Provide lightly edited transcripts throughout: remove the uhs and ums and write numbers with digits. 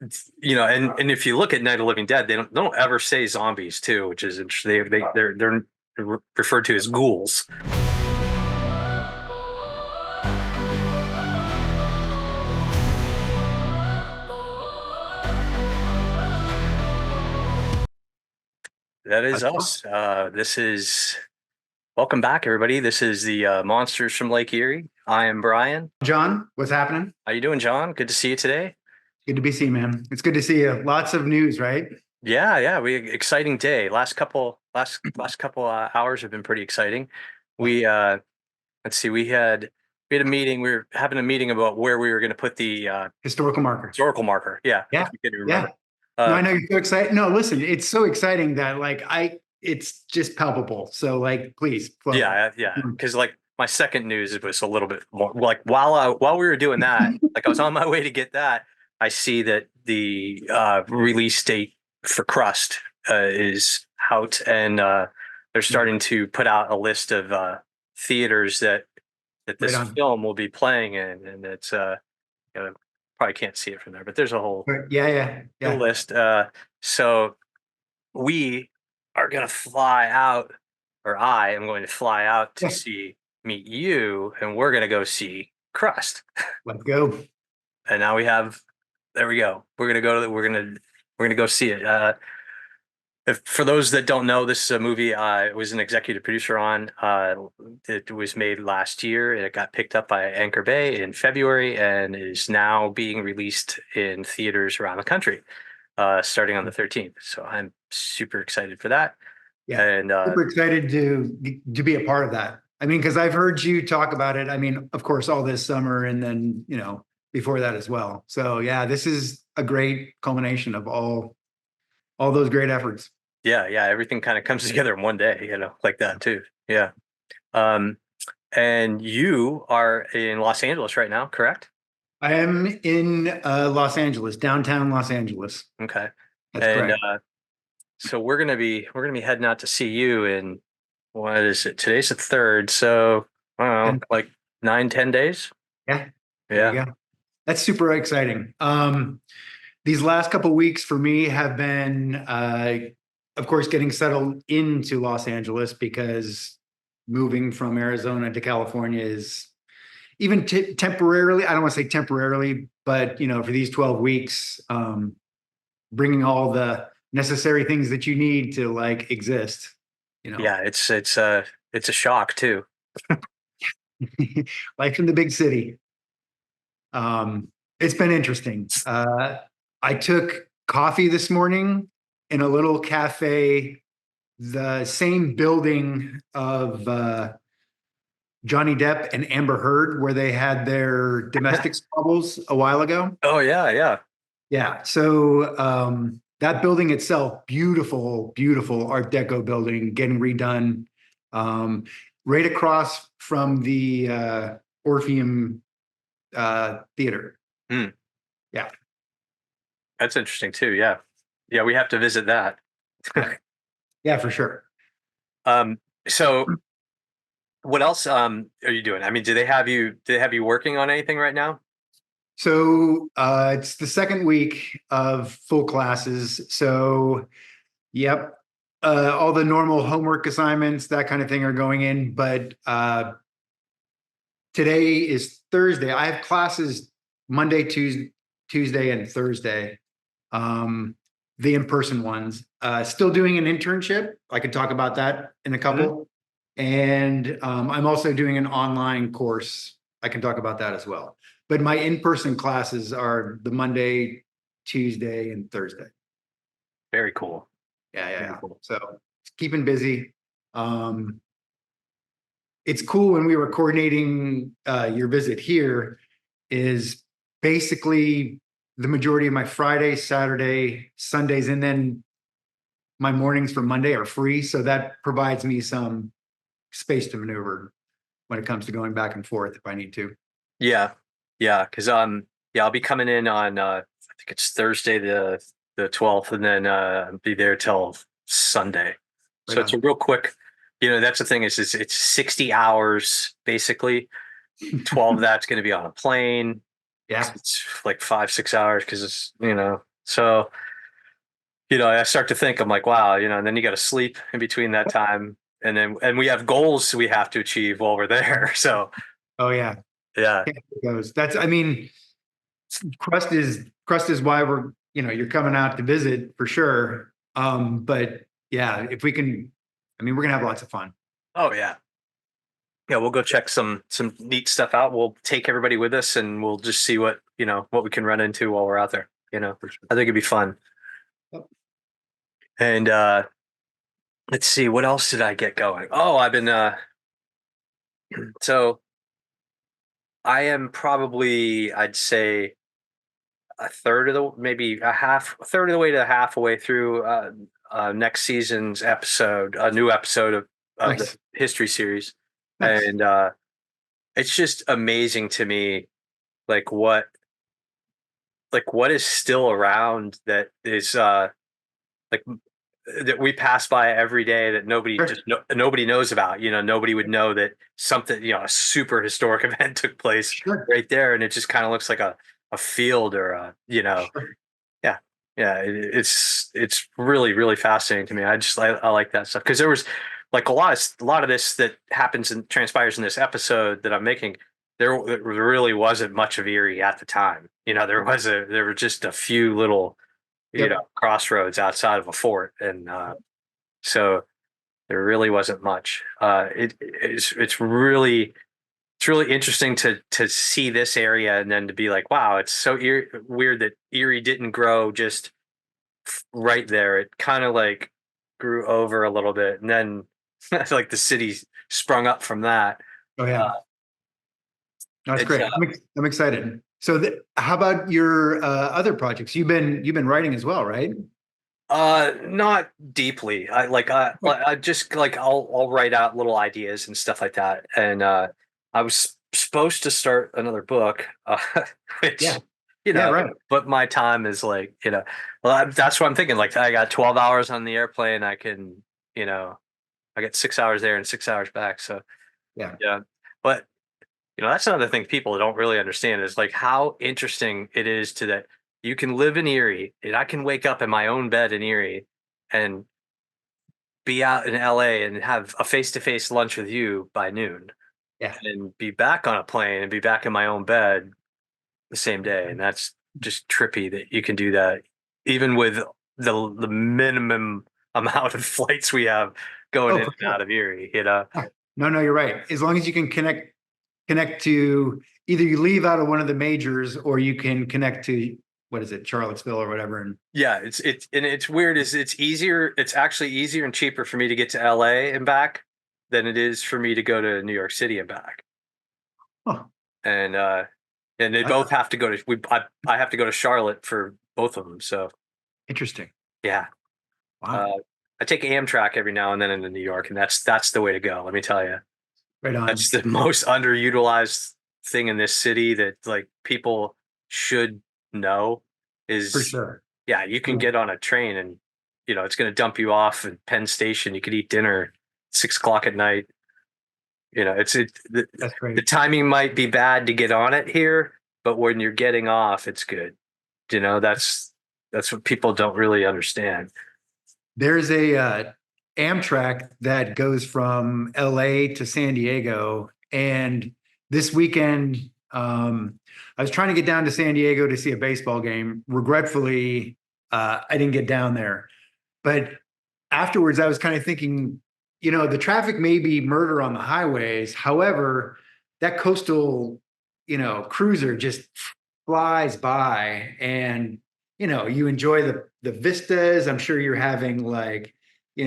and if you look at Night of the Living Dead, they don't ever say zombies too, which is interesting. They're referred to as ghouls. That is us. This is Welcome back, everybody. This is the Monsters from Lake Erie. I am Brian. John, what's happening? How you doing, John? Good to see you today. Good to be seen, man. It's good to see you. Lots of news, right? Yeah, yeah. We exciting day. Last couple hours have been pretty exciting. We let's see. We had a meeting. We were having a meeting about where we were going to put the Historical marker. historical marker. Yeah, Yeah, if you can yeah. remember. No, I Uh, know you're so excited. No, listen, it's so exciting that it's just palpable. So please flow. yeah. Because like my second news was a little bit more like while we were doing that, like I was on my way to get that, I see that the release date for Crust is out, and they're starting to put out a list of theaters that Right this on. film will be playing in, and it's you know, probably can't see it from there, but there's a whole Yeah, yeah, yeah. list. So we are going to fly out, or I am going to fly out to Yeah. meet you, and we're going to go see Crust. Let's go. And now there we go. We're gonna go see it. For those that don't know, this is a movie I was an executive producer on. It was made last year. It got picked up by Anchor Bay in February and is now being released in theaters around the country, starting on the 13th. So I'm super excited for that. Yeah. And Super excited to be a part of that. I mean, because I've heard you talk about it. I mean, of course, all this summer and then, before that as well. So yeah, this is a great culmination of all those great efforts. yeah, everything kind of comes together in one day, like that too. Yeah. Um, and you are in Los Angeles right now, correct? I am in Los Angeles, downtown Los Angeles. Okay. That's And correct. so we're gonna be heading out to see you in, what is it? Today's the third, so I don't know, And like 9, 10 days. yeah, there you Yeah. go. That's super exciting. These last couple weeks for me have been, of course, getting settled into Los Angeles because moving from Arizona to California is even temporarily. I don't want to say temporarily, but for these 12 weeks, bringing all the necessary things that you need to exist. You know, Yeah, it's a shock too. life in the big city. It's been interesting. I took coffee this morning in a little cafe, the same building of Johnny Depp and Amber Heard, where they had their domestic squabbles a while ago. Oh yeah, yeah. Yeah. So that building itself, beautiful, beautiful Art Deco building, getting redone. Um, right across from the Orpheum Theater. Hmm. Yeah. That's interesting too. Yeah. Yeah, we have to visit that. Yeah. Yeah, for sure. Um, so what else are you doing? I mean, do they have you working on anything right now? So it's the second week of full classes. So, yep, all the normal homework assignments, that kind of thing are going in. But today is Thursday. I have classes Monday, Tuesday, and Thursday. Um, the in-person ones. Still doing an internship. I could talk about that in a Mhm. couple. And I'm also doing an online course. I can talk about that as well. But my in-person classes are the Monday, Tuesday, and Thursday. Very cool. Yeah, yeah, Very yeah. cool. So keeping busy. Um, it's cool when we were coordinating your visit here, is basically the majority of my Friday, Saturday, Sundays, and then my mornings for Monday are free. So that provides me some space to maneuver when it comes to going back and forth if I need to. Yeah. Yeah, because yeah, I'll be coming in on I think it's Thursday the 12th, and then be there till Sunday. Right So it's a on. real quick, that's the thing is it's 60 hours basically. 12 of that's going to be on a plane. Yeah. It's like 5, 6 hours because it's, so, I start to think, I'm like, wow, and then you got to sleep in between that time. And we have goals we have to achieve while we're there. So, Oh yeah. yeah. Yeah, it goes. That's, I mean, crust is why you're coming out to visit for sure. But yeah, if we can, I mean, we're gonna have lots of fun. Oh, yeah. Yeah, we'll go check some neat stuff out. We'll take everybody with us and we'll just see what we can run into while we're out there. I think it'd be fun. Yep. And let's see, what else did I get going? Oh, I've been so I am probably, I'd say, a third of the maybe a third of the way to halfway through next season's episode, a new episode of the Nice. history series. Nice. And it's just amazing to me like what is still around that is like that we pass by every day that Sure. nobody knows about. Nobody would know that something, a super historic event took place Sure. right there, and it just kind of looks like a field or Sure. yeah, yeah. It's really really fascinating to me. I like that stuff because there was like a lot of this that happens and transpires in this episode that I'm making. There really wasn't much of Erie at the time. There were just a few little Yep. crossroads outside of a fort, and so there really wasn't much. It's really interesting to see this area and then to be like, wow, it's so weird that Erie didn't grow just right there. It kind of like grew over a little bit, and then like the city sprung up from that. Oh Uh, yeah. That's it's great. I'm excited. So how about your other projects? You've been writing as well, right? Not deeply. I just like I'll write out little ideas and stuff like that. And I was supposed to start another book, which Yeah. Yeah, right. but my time is like, well, that's what I'm thinking. Like I got 12 hours on the airplane. I can, I get 6 hours there and 6 hours back. So Yeah. yeah, but that's another thing people don't really understand is like how interesting it is to that you can live in Erie and I can wake up in my own bed in Erie and be out in LA and have a face-to-face lunch with you by noon Yeah. and be back on a plane and be back in my own bed the same day. And that's just trippy that you can do that even with the minimum amount of flights we have going Oh, in for and sure. out of Erie, Yeah. No, no, you're right. As long as you can connect to either you leave out of one of the majors or you can connect to what is it, Charlottesville or whatever. And Yeah, it's weird is it's actually easier and cheaper for me to get to LA and back than it is for me to go to New York City and back. oh, And they that's both have to go to I have to go to Charlotte for both of them. So interesting. yeah. Wow. Uh I take Amtrak every now and then into New York and that's the way to go. Let me tell you. Right on. That's the most underutilized thing in this city that like people should know For is sure. yeah, you can get on a train and it's going to dump you off at Penn Station. You could eat dinner 6 o'clock at night. The That's great. timing might be bad to get on it here, but when you're getting off, it's good. That's what people don't really understand. There's a Amtrak that goes from LA to San Diego. And this weekend, I was trying to get down to San Diego to see a baseball game. Regretfully, I didn't get down there. But afterwards, I was kind of thinking, the traffic may be murder on the highways. However, that coastal, cruiser just flies by and you enjoy the vistas. I'm sure you're having like, I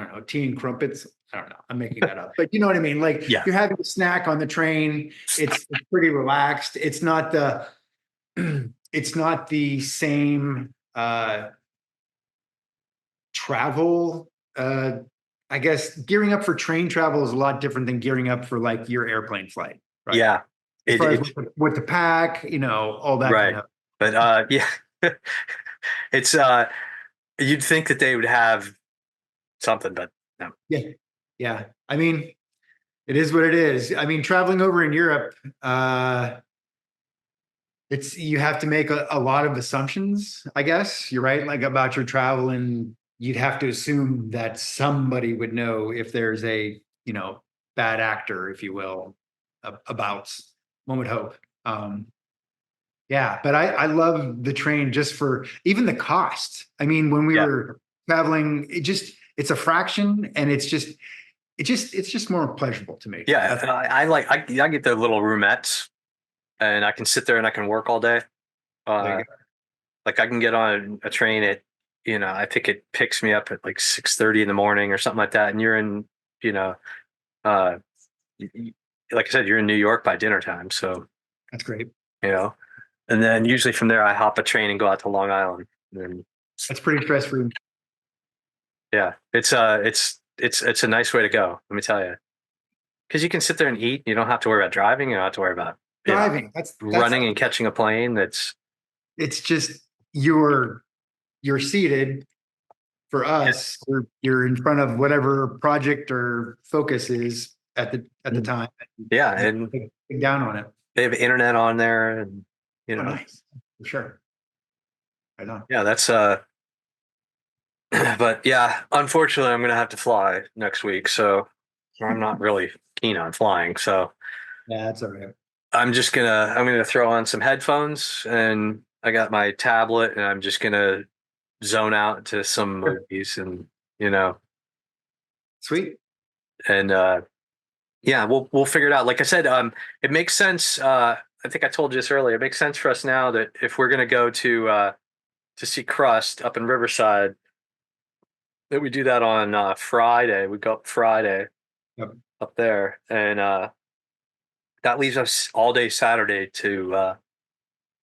don't know, tea and crumpets. I don't know. I'm making that up, but you know what I mean? Like Yeah. you're having a snack on the train. It's pretty relaxed. It's not the same travel. I guess gearing up for train travel is a lot different than gearing up for like your airplane flight, right? Yeah. As It, far as it, what to pack, all that kind right. of. But yeah, it's you'd think that they would have something, but no. Yeah. Yeah. I mean, it is what it is. I mean, traveling over in Europe, It's you have to make a lot of assumptions, I guess. You're right, like about your travel, and you'd have to assume that somebody would know if there's a, bad actor, if you will, about. One would hope. Yeah, but I love the train just for even the cost. I mean, when we Yeah. were traveling, it's a fraction, and it's just more pleasurable to me. Yeah. That's I get the little roomettes and I can sit there and I can work all day. there Uh, you go. like I can get on a train at, I think it picks me up at like 6:30 in the morning or something like that. And you're in, you know, uh, y- y- like I said, you're in New York by dinner time. So, That's great. you know, and then usually from there, I hop a train and go out to Long Island. And That's pretty stress free. yeah, it's a nice way to go. Let me tell you, because you can sit there and eat. You don't have to worry about driving. You don't have to worry about, Driving. That's running and catching a plane. That's it's just you're seated for yeah, us. You're in front of whatever project or focus is at the time. yeah, Just and take down on it. they have internet on there, and Oh, nice. For sure. I know. yeah, that's but yeah, unfortunately, I'm gonna have to fly next week, so I'm not really keen on flying. So Yeah, that's all right. I'm gonna throw on some headphones, and I got my tablet, and I'm just gonna zone out to some Sure. movies, and you know, Sweet. and yeah, we'll figure it out. Like I said, it makes sense. I think I told you this earlier. It makes sense for us now that if we're gonna go to see Crust up in Riverside, that we do that on Friday. We go up Friday Yep. up there, and that leaves us all day Saturday to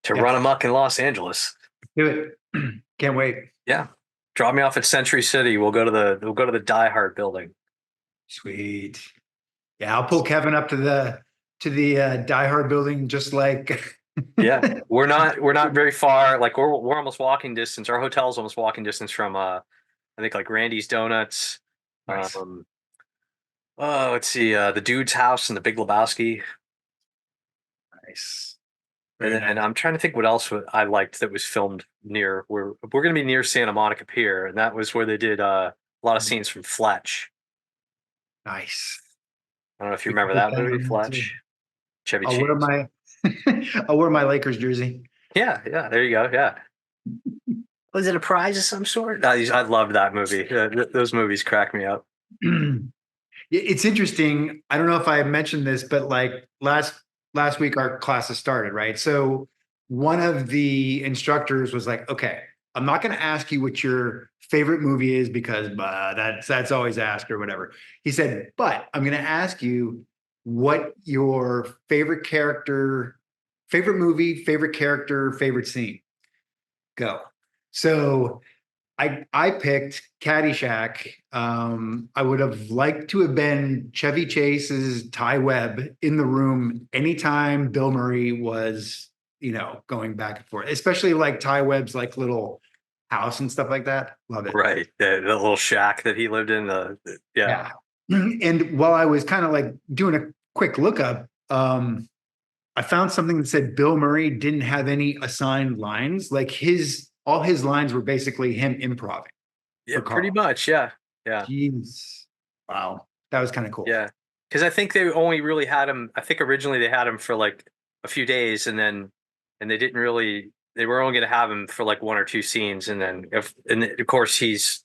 Yeah. run amok in Los Angeles. Do it. Can't wait. Yeah, drop me off at Century City. We'll go to the Die Hard building. Sweet. Yeah, I'll pull Kevin up to the Die Hard building, just like Yeah, we're not very far. Like we're almost walking distance. Our hotel's almost walking distance from I think like Randy's Donuts. nice. Um, oh, let's see, the Dude's House and the Big Lebowski. Nice. And Very then nice. I'm trying to think what else I liked that was filmed near. We're going to be near Santa Monica Pier, and that was where they did a lot of scenes from Fletch. Nice. I don't know if you We can remember put that that movie, on there too. Fletch. Chevy I'll wear Chase. my I'll wear my Lakers jersey. Yeah, yeah. There you go. Yeah. Was it a prize of some sort? I loved that movie. Those movies crack me up. It's interesting. I don't know if I mentioned this, but like last week our classes started, right? So one of the instructors was like, "Okay, I'm not going to ask you what your favorite movie is because that's always asked or whatever." He said, "But I'm going to ask you what your favorite movie, favorite character, favorite scene. Go." So I picked Caddyshack. I would have liked to have been Chevy Chase's Ty Webb in the room anytime Bill Murray was, going back and forth, especially like Ty Webb's like little house and stuff like that. Love it. Right. The little shack that he lived in. Yeah. Yeah. And while I was kind of like doing a quick lookup, I found something that said Bill Murray didn't have any assigned lines. Like all his lines were basically him improvising Yeah. for Pretty Carl. much. Yeah. Yeah. Jeez. Wow. That was kind of cool. Yeah. Because I think they only really had him. I think originally they had him for like a few days, and they didn't really. They were only going to have him for like one or two scenes, and then and of course his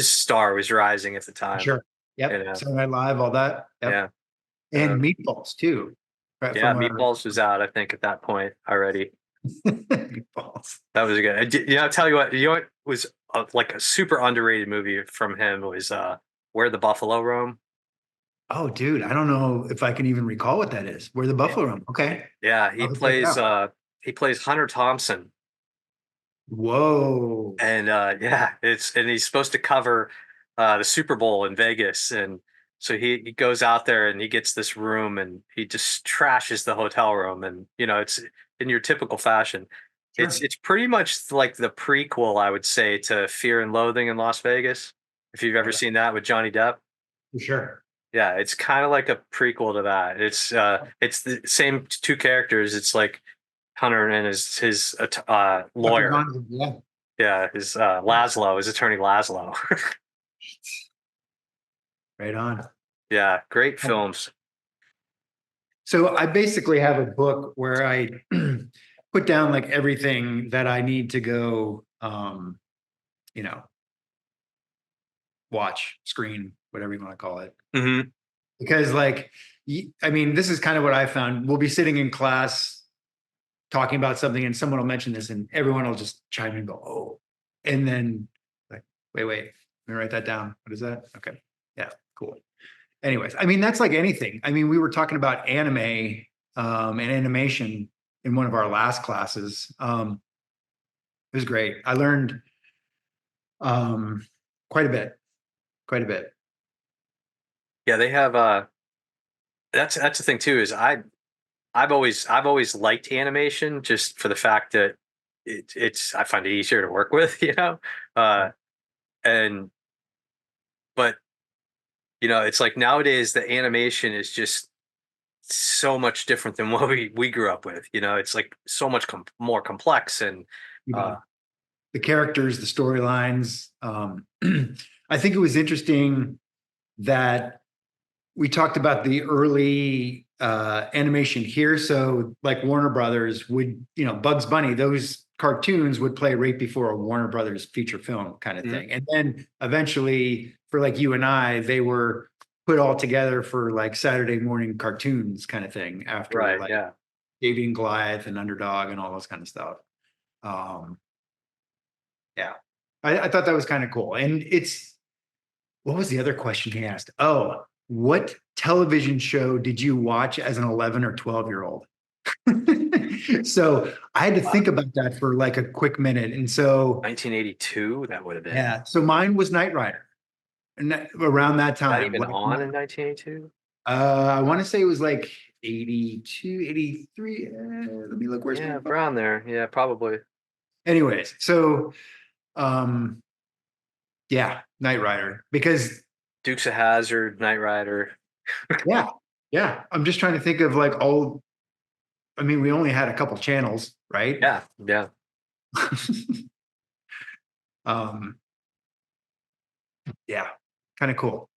star was rising at the time. Sure. You Yep. know. Saturday Night Live, all that. Yep. Yeah. And Meatballs too. Right Yeah, from our Meatballs was out, I think, at that point already. Meatballs. That was good. I'll tell you what was like a super underrated movie from him was Where the Buffalo Roam. Oh, dude, I don't know if I can even recall what that is. Where the Yeah, Buffalo Room. Okay. yeah, I'll check it out. he plays Hunter Thompson, Whoa. and yeah, and he's supposed to cover the Super Bowl in Vegas, and so he goes out there and he gets this room and he just trashes the hotel room, and it's in your typical fashion. It's Sure. it's pretty much like the prequel, I would say, to Fear and Loathing in Las Vegas. If you've ever Okay. seen that with Johnny Depp. For sure. Yeah, it's kind of like a prequel to that. It's the same two characters. It's like Hunter and his Dr. lawyer. Gonzo, yeah. Yeah, his Laszlo, his attorney Laszlo. Right on. Yeah, great films. So I basically have a book where I put down like everything that I need to go, you know, watch, screen, whatever you want to call it. Hmm. Because like, I mean, this is kind of what I found. We'll be sitting in class talking about something and someone will mention this and everyone will just chime in and go, oh, and then like, wait, let me write that down. What is that? Okay. Yeah, cool. Anyways, I mean, that's like anything. I mean, we were talking about anime and animation in one of our last classes. It was great. I learned um, quite a bit, quite a bit. Yeah, they have that's the thing too, is I've always liked animation just for the fact that it's I find it easier to work with, you know? And but it's like nowadays the animation is just so much different than what we grew up with. It's like so much more complex and You uh know, the characters, the storylines. I think it was interesting that we talked about the early animation here. So like Warner Brothers would, Bugs Bunny, those cartoons would play right before a Warner Brothers feature film kind of mhm. thing. And then eventually for like you and I, they were put all together for like Saturday morning cartoons kind of thing after Right, like yeah. Davey and Goliath and Underdog and all those kind of stuff. Um, yeah, I thought that was kind of cool. And what was the other question he asked? Oh, what television show did you watch as an 11 or 12-year-old? So I had to Wow. think about that for like a quick minute. And so, 1982, that would have been. yeah, so mine was Knight Rider and around that That time. even Like, on in 1982? I want to say it was like 82, 83. Let me look, where's my Yeah, phone? around there. Yeah, probably. Anyways, so, um, yeah, Knight Rider, because Dukes of Hazzard, Knight Rider. yeah, yeah, I'm just trying to think of like all, I mean, we only had a couple channels, right? Yeah, yeah. um, yeah, kind of cool.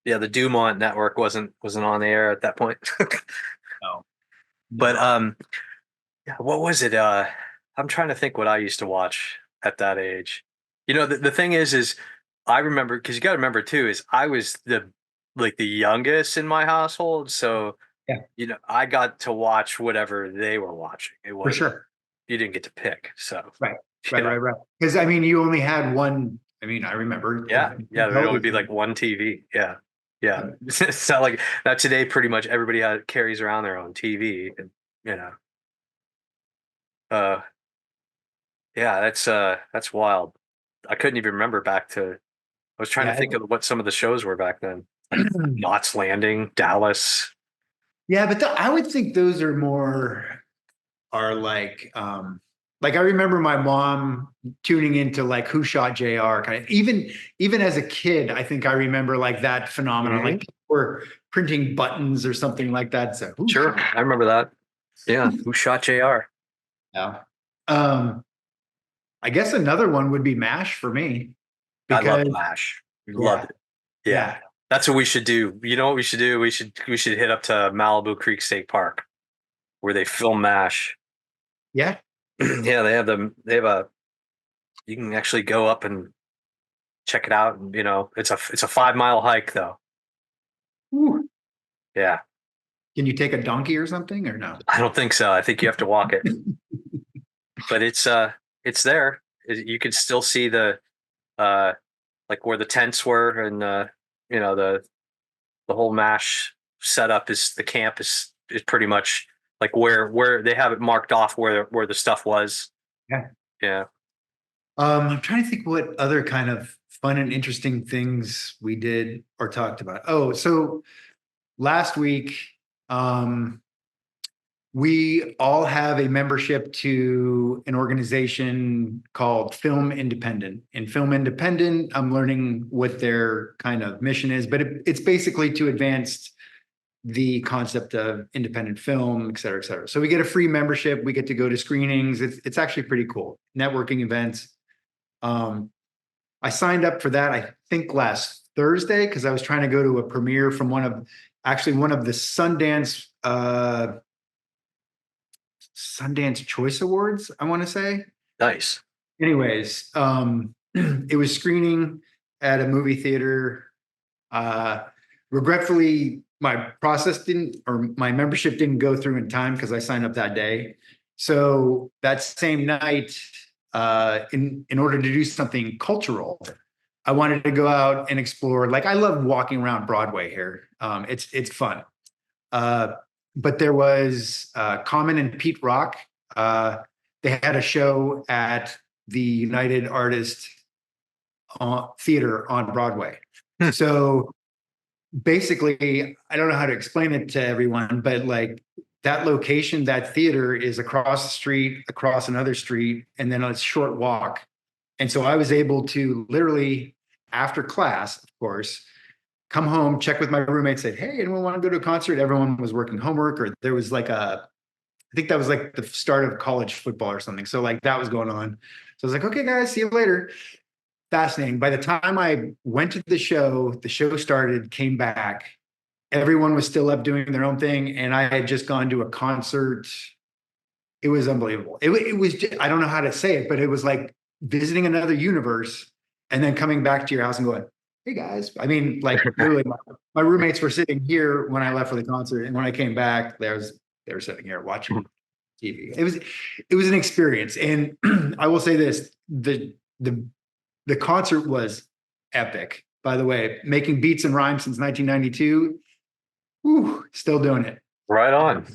Yeah, the Dumont network wasn't on the air at that point. No, But never on. yeah, what was it? I'm trying to think what I used to watch at that age. The thing is I remember, because you got to remember too, is I was the youngest in my household, so Yeah, I got to watch whatever they were watching. It for wasn't sure. You didn't get to pick. So Right, right, yeah, right, right. Because I mean, you only had one. I mean, I remember yeah, yeah. There'd only be like television. one TV. Yeah, yeah. It's not like that today. Pretty much everybody carries around their own TV, and you know, uh, yeah, that's wild. I couldn't even remember back to. I was trying to Yeah, think of what some of the shows were back then, like Knots Landing, Dallas. yeah, but I would think those are more are like I remember my mom tuning into like Who Shot JR kind of even as a kid, I think I remember like that phenomenon. Hmm. Like people were printing buttons or something like that. So who Sure, shot? I remember that. Yeah, Who Shot JR? Yeah. Um, I guess another one would be MASH for me I love because MASH. We loved yeah, it. Yeah, yeah, that's what we should do. You know what we should do? We should hit up to Malibu Creek State Park where they film MASH. yeah. Yeah, you can actually go up and check it out. And, it's a 5 mile hike though. Whew. Yeah, Can you take a donkey or something or no? I don't think so. I think you have to walk it, but it's there. You can still see uh, like where the tents were and the whole MASH setup is the camp is pretty much like where they have it marked off where the stuff was. Yeah. Yeah. I'm trying to think what other kind of fun and interesting things we did or talked about. Oh, so last week, um, we all have a membership to an organization called Film Independent. And Film Independent, I'm learning what their kind of mission is, but it's basically to advance the concept of independent film, et cetera, et cetera. So we get a free membership. We get to go to screenings. It's actually pretty cool. Networking events. I signed up for that, I think last Thursday, because I was trying to go to a premiere from one of the Sundance Choice Awards, I want to say. Nice. Anyways, it was screening at a movie theater. Regretfully, my membership didn't go through in time because I signed up that day. So that same night, in order to do something cultural, I wanted to go out and explore. Like, I love walking around Broadway here. It's fun. But there was Common and Pete Rock. They had a show at the United Artists Theater on Broadway. So basically, I don't know how to explain it to everyone, but like, that location, that theater is across the street, across another street, and then a short walk. And so I was able to literally, after class, of course, come home, check with my roommate, said, hey, anyone want to go to a concert? Everyone was working homework, or there was like I think that was like the start of college football or something. So like that was going on. So I was like, okay, guys, see you later. Fascinating. By the time I went to the show started, came back, everyone was still up doing their own thing. And I had just gone to a concert. It was unbelievable. It was just, I don't know how to say it, but it was like visiting another universe and then coming back to your house and going, hey guys. I mean, like literally my roommates were sitting here when I left for the concert. And when I came back, they were sitting here watching TV. It was an experience. And I will say this, the concert was epic, by the way, making beats and rhymes since 1992. Whew, still doing it. Right on.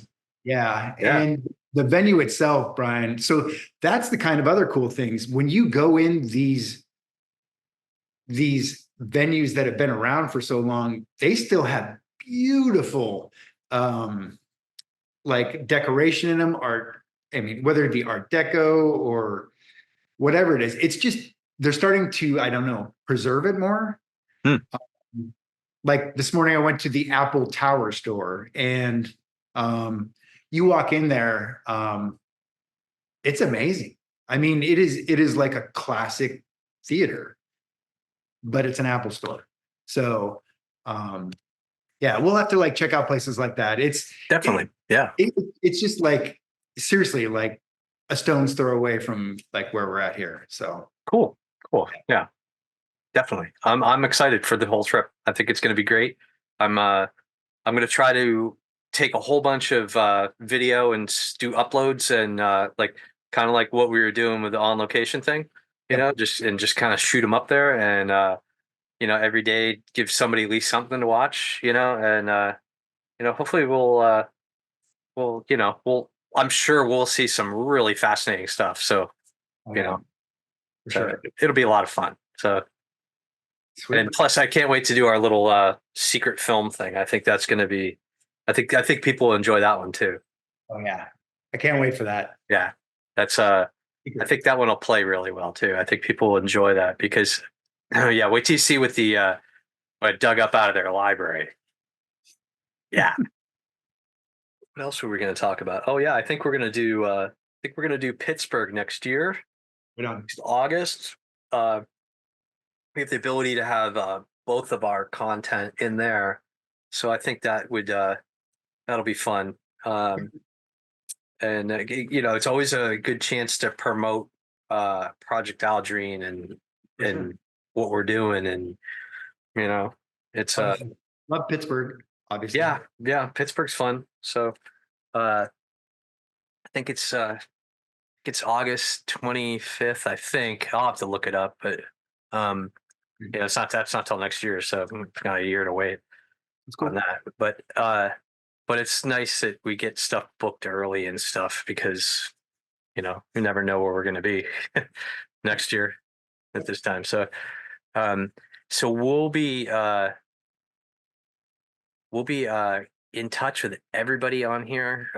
Yeah. Yeah. And the venue itself, Brian. So that's the kind of other cool things. When you go in these venues that have been around for so long, they still have beautiful like decoration in them, art. I mean, whether it be Art Deco or whatever it is, it's just they're starting to, I don't know, preserve it more. Hmm. Like this morning, I went to the Apple Tower store, and you walk in there, it's amazing. I mean, it is like a classic theater, but it's an Apple store. So yeah, we'll have to like check out places like that. Definitely. Yeah. It's just like seriously like a stone's throw away from like where we're at here. So Cool. Yeah, definitely. I'm excited for the whole trip. I think it's going to be great. I'm going to try to take a whole bunch of video and do uploads and like kind of like what we were doing with the on location thing, you know, just kind of shoot them up there and you know, every day give somebody at least something to watch, you know, and you know, hopefully I'm sure we'll see some really fascinating stuff. So, you know, for so sure. it'll be a lot of fun. So, Sweet. and plus I can't wait to do our little secret film thing. I think that's going to be, I think people will enjoy that one too. Oh yeah. I can't wait for that. Yeah. That's I think that one will play really well too. I think people will enjoy that because yeah, wait till you see what the what I dug up out of their library. Yeah. What else were we going to talk about? Oh yeah, I think we're going to do Pittsburgh next year, Right on. next August. We have the ability to have both of our content in there. So I think that would that'll be fun. And you know, it's always a good chance to promote Project Aldrine and what we're doing, and you know, it's Love Pittsburgh, obviously. yeah, Pittsburgh's fun. So I think it's August 25th, I think. I'll have to look it up, but yeah, that's not till next year, so we've got a year to wait It's cool. on that. But it's nice that we get stuff booked early and stuff because you know, you never know where we're going to be next year at this time. So, so we'll be in touch with everybody on here.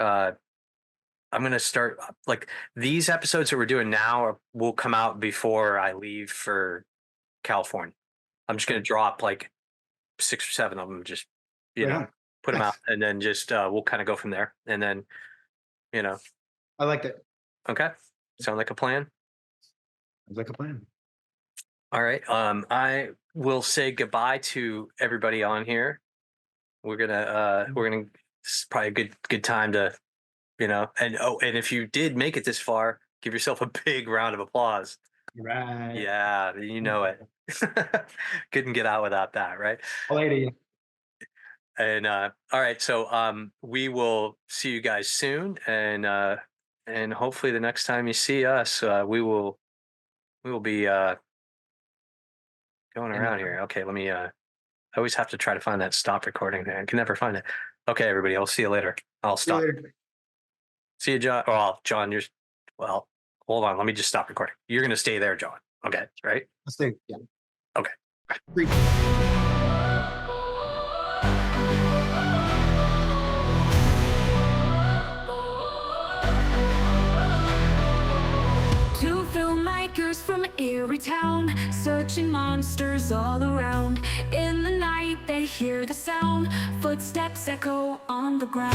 I'm going to start like these episodes that we're doing now will come out before I leave for California. I'm just going to drop like 6 or 7 of them, just, you know, put them Nice. out, and then just we'll kind of go from there. And then, you know, I liked it. okay, sound like a plan. Sounds like a plan. All right. I will say goodbye to everybody on here. We're gonna this is probably a good time to, and if you did make it this far, give yourself a big round of applause. Right. Yeah, you know it. Couldn't get out without that, right? Lady. And all right, so we will see you guys soon, and hopefully the next time you see us, we will be going around here. Okay, let me. I always have to try to find that stop recording thing. I can never find it. Okay, everybody, I'll see you later. I'll See you stop. later. See you, John. Well, John, well. Hold on, let me just stop recording. You're gonna stay there, John. Okay, right? Let's stay. Yeah. Okay. Three. Two filmmakers from Erie town, searching monsters all around. In the night they hear the sound, footsteps echo on the ground.